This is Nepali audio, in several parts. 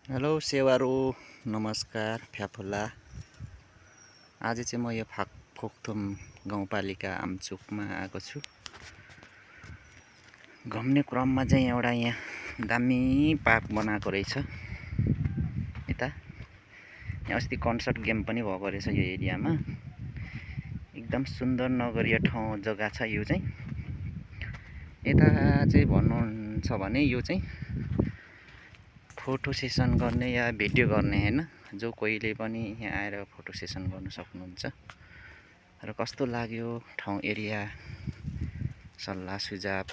हेलो सेवारो नमस्कार फ्याफुल्ला। आज चाहिँ म यो फोक्थुम गाउँपालिका आमचोकमा आएको छु। घुम्ने क्रममा चाहिँ एउटा यहाँ दामी पार्क बनाएको रहेछ। यता यहाँ अस्ति कन्सर्ट गेम पनि भएको रहेछ यो एरियामा। एकदम सुन्दर नगरीय ठाउँ जग्गा छ यो चाहिँ। यता चाहिँ भन्नुहुन्छ भने यो चाहिँ फोटो सेसन गर्ने या भिडियो गर्ने हैन, जो कोहीले पनि यहाँ आएर फोटो सेसन गर्न सक्नुहुन्छ। र कस्तो लाग्यो ठाउँ एरिया, सल्लाह सुझाव,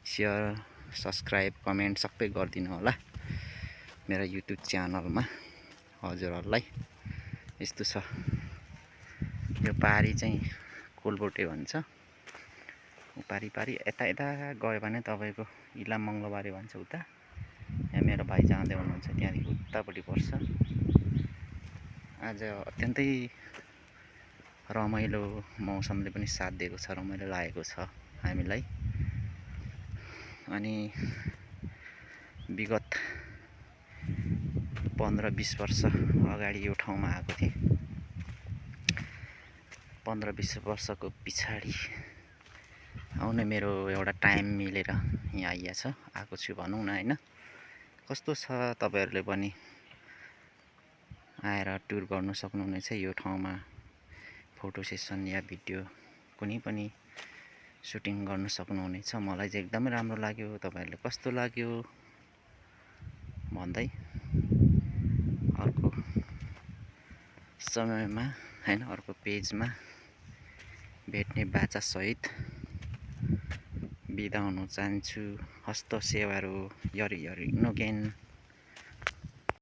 सेयर, सब्सक्राइब, कमेन्ट सबै गरिदिनु होला मेरो युट्युब च्यानलमा। हजुरहरूलाई यस्तो छ। यो पारी चाहिँ कोलबोटे भन्छ। पारी यता गयो भने तपाईको इलाम मङ्गलबारे भन्छ उता। यहाँ मेरो भाइ जाँदै हुनुहुन्छ, त्यहाँदेखि उतापट्टि पर्छ। आज अत्यन्तै रमाइलो मौसमले पनि साथ दिएको छ, रमाइलो लागेको छ हामीलाई। अनि विगत 15-20 वर्ष अगाडि यो ठाउँमा आएको थिएँ। 15-20 वर्षको पछाडि आउने मेरो एउटा टाइम मिलेर यहाँ आएको छु भनौँ न हैन। कस्तो छ, तपाईहरुले पनि आएर टुर गर्नु सक्नुहुनेछ यो ठाउँमा। फोटो सेसन या भिडियो कुनै पनि सुटिङ गर्न सक्नुहुनेछ। मलाई चाहिँ एकदमै राम्रो लाग्यो। तपाईहरुले कस्तो लाग्यो भन्दै अर्को समयमा हैन, अर्को पेजमा भेट्ने बाचा सहित बिदा हुन चाहन्छु। हस्त सेवारो यरि नो गेन।